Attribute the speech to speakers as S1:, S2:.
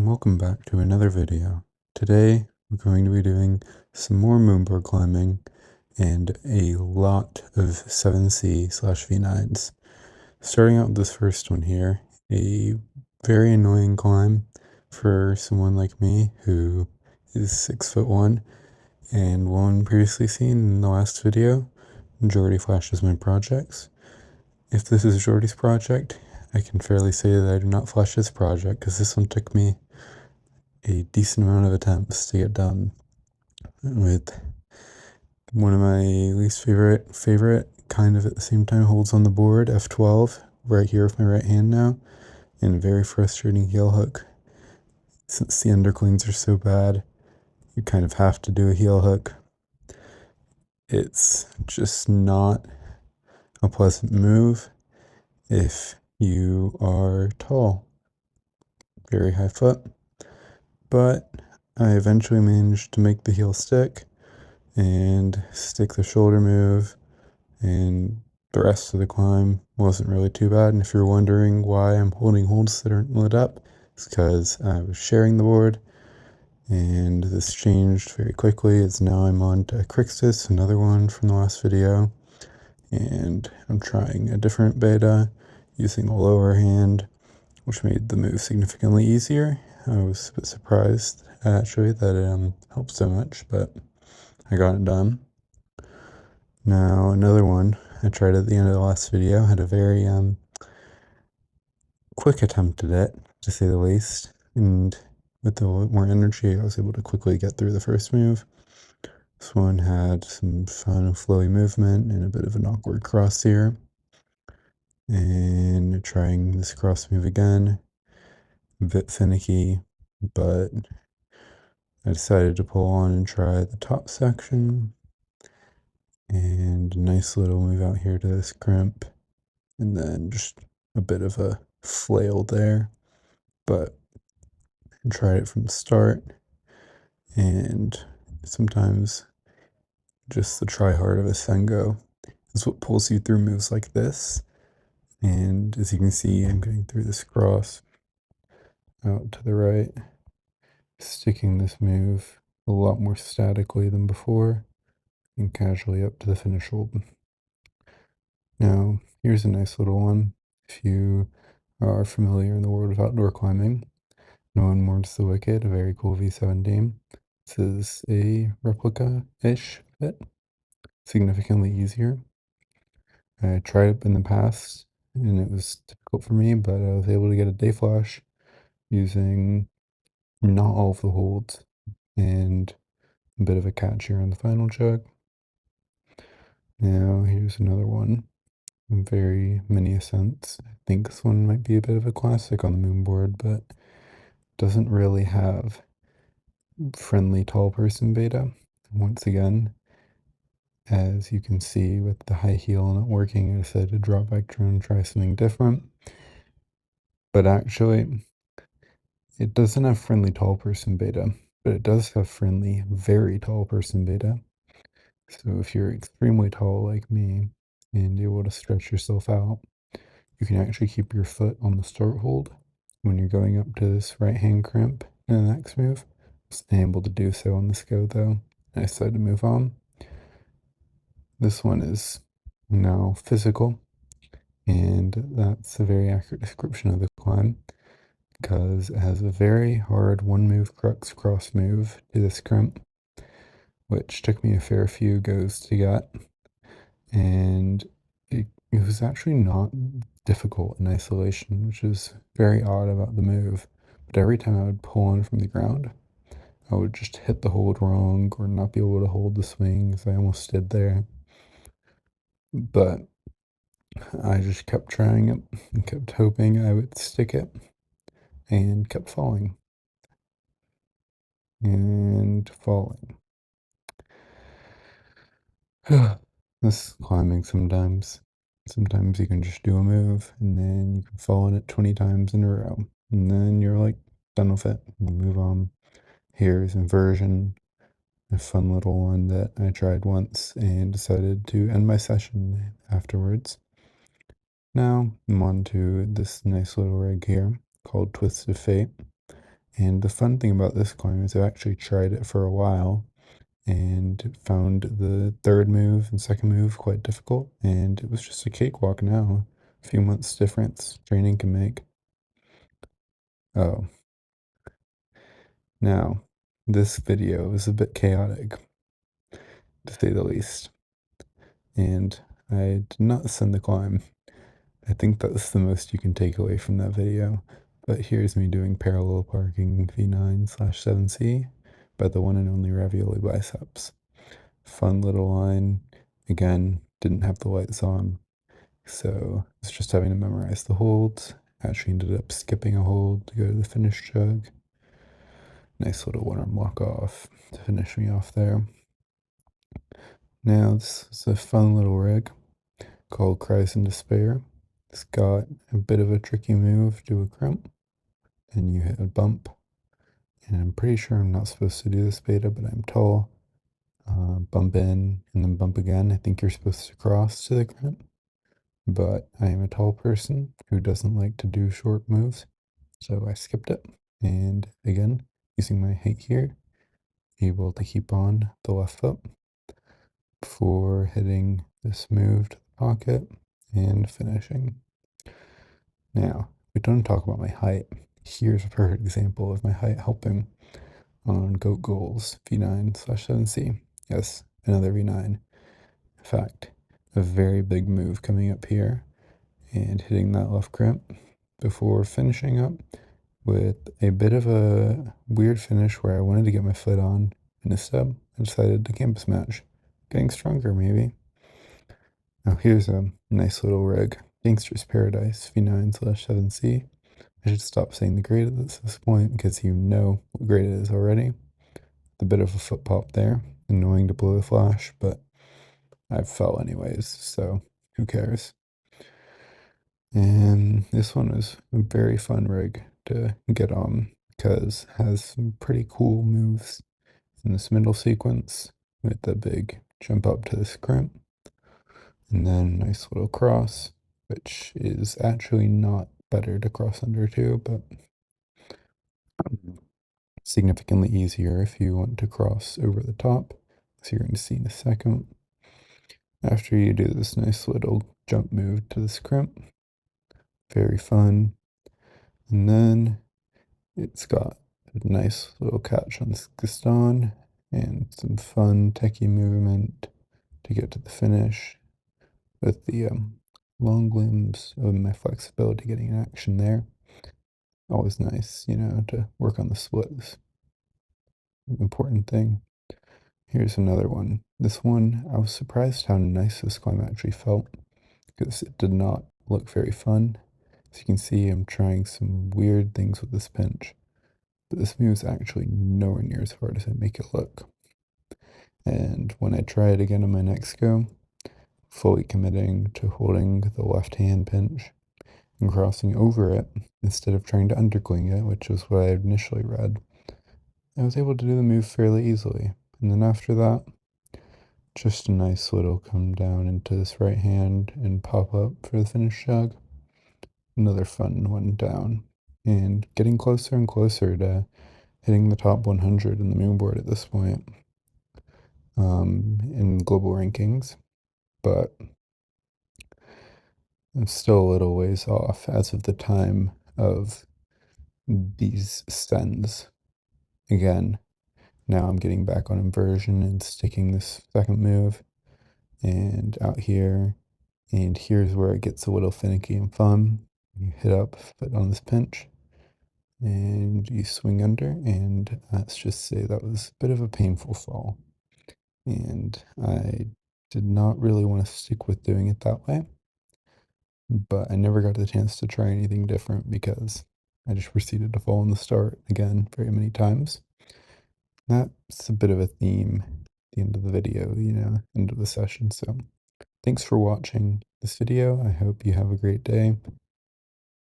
S1: Welcome back to another video. Today we're going to be doing some more moonboard climbing and a lot of 7C/V9s. Starting out with this first one here, a very annoying climb for someone like me who is 6'1", and one previously seen in the last video, Jordy flashes my projects. If this is Jordy's project, I can fairly say that I do not flash this project because this one took me a decent amount of attempts to get done, with one of my least favorite kind of at the same time holds on the board, F12, right here with my right hand now, and a very frustrating heel hook. Since the underclings are so bad, you kind of have to do a heel hook. It's just not a pleasant move if you are tall. Very high foot. But I eventually managed to make the heel stick and stick the shoulder move, and the rest of the climb wasn't really too bad. And if you're wondering why I'm holding holds that aren't lit up, it's because I was sharing the board, and this changed very quickly as now I'm on to Crixus, another one from the last video, and I'm trying a different beta using the lower hand, which made the move significantly easier. I was a bit surprised actually that it helped so much, but I got it done. Now another one I tried at the end of the last video, had a very quick attempt at it, to say the least, and with a lot more energy I was able to quickly get through the first move. This one had some fun flowy movement and a bit of an awkward cross here. And trying this cross move again, a bit finicky, but I decided to pull on and try the top section. And a nice little move out here to this crimp, and then just a bit of a flail there, but I tried it from the start. And sometimes just the try hard of a Sengo is what pulls you through moves like this. And as you can see, I'm getting through this cross out to the right, sticking this move a lot more statically than before, and casually up to the finish hold. Now, here's a nice little one. If you are familiar in the world of outdoor climbing, No One Mourns the Wicked, a very cool V7 team. This is a replica-ish fit, significantly easier. I tried it in the past, and it was difficult for me, but I was able to get a day flash using not all of the holds, and a bit of a catch here on the final jug. Now, here's another one. Very many ascents. I think this one might be a bit of a classic on the Moonboard, but doesn't really have friendly tall person beta. Once again, as you can see with the high heel not working, I decided to drop back down and try something different. But actually, it doesn't have friendly tall person beta, but it does have friendly very tall person beta. So if you're extremely tall like me and able to stretch yourself out, you can actually keep your foot on the start hold when you're going up to this right hand crimp in the next move. I was able to do so on this go though. I decided to move on. This one is now physical, and that's a very accurate description of the climb, because it has a very hard one move crux cross move to this crimp, which took me a fair few goes to get, and it was actually not difficult in isolation, which is very odd about the move. But every time I would pull on from the ground, I would just hit the hold wrong or not be able to hold the swings. I almost did there. But I just kept trying it and kept hoping I would stick it, and kept falling. And falling. This climbing sometimes. Sometimes you can just do a move, and then you can fall on it 20 times in a row. And then you're like, done with it, and move on. Here's inversion, a fun little one that I tried once and decided to end my session afterwards. Now I'm on to this nice little rig here called Twist of Fate. And the fun thing about this climb is I actually tried it for a while and found the third move and second move quite difficult, and it was just a cakewalk now. A few months difference training can make. Oh, now this video is a bit chaotic, to say the least, and I did not send the climb. I think that's the most you can take away from that video. But here's me doing parallel parking V9/7C by the one and only Ravioli Biceps. Fun little line. Again, didn't have the lights on, so it's just having to memorize the holds. Actually ended up skipping a hold to go to the finish jug. Nice little one-arm walk off to finish me off there. Now this is a fun little rig called Cries in Despair. It's got a bit of a tricky move, do a crimp, and you hit a bump. And I'm pretty sure I'm not supposed to do this beta, but I'm tall. Bump in and then bump again. I think you're supposed to cross to the crimp, but I am a tall person who doesn't like to do short moves, so I skipped it. And again, using my height here, able to keep on the left foot before hitting this move to the pocket and finishing. Now, we don't talk about my height. Here's a perfect example of my height helping on goat goals V9/7C. Yes, another V9. In fact, a very big move coming up here and hitting that left crimp before finishing up with a bit of a weird finish where I wanted to get my foot on, and instead I decided to campus match. Getting stronger, maybe. Now here's a nice little rig. Gangster's Paradise V9/7C. I should stop saying the grade at this point because you know what grade it is already. A bit of a foot pop there. Annoying to blow the flash, but I fell anyways, so who cares? And this one was a very fun rig to get on because it has some pretty cool moves in this middle sequence with the big jump up to this crimp. And then nice little cross, which is actually not better to cross under two, but significantly easier if you want to cross over the top, as you're going to see in a second. After you do this nice little jump move to the crimp, very fun. And then it's got a nice little catch on this Gaston and some fun techie movement to get to the finish with the long limbs of my flexibility getting in action there. Always nice, you know, to work on the splits. Important thing. Here's another one. This one, I was surprised how nice this climb actually felt because it did not look very fun. As you can see, I'm trying some weird things with this pinch, but this move is actually nowhere near as hard as I make it look. And when I try it again on my next go, fully committing to holding the left hand pinch and crossing over it instead of trying to undercling it, which was what I initially read, I was able to do the move fairly easily. And then after that, just a nice little come down into this right hand and pop up for the finish jog. Another fun one down. And getting closer and closer to hitting the top 100 in the Moonboard at this point in global rankings. But I'm still a little ways off as of the time of these sends. Again, now I'm getting back on inversion and sticking this second move and out here, and here's where it gets a little finicky and fun. You hit up foot on this pinch and you swing under, and let's just say that was a bit of a painful fall, and I did not really want to stick with doing it that way, but I never got the chance to try anything different because I just proceeded to fall in the start again very many times. That's a bit of a theme at the end of the video, you know, end of the session. So thanks for watching this video. I hope you have a great day.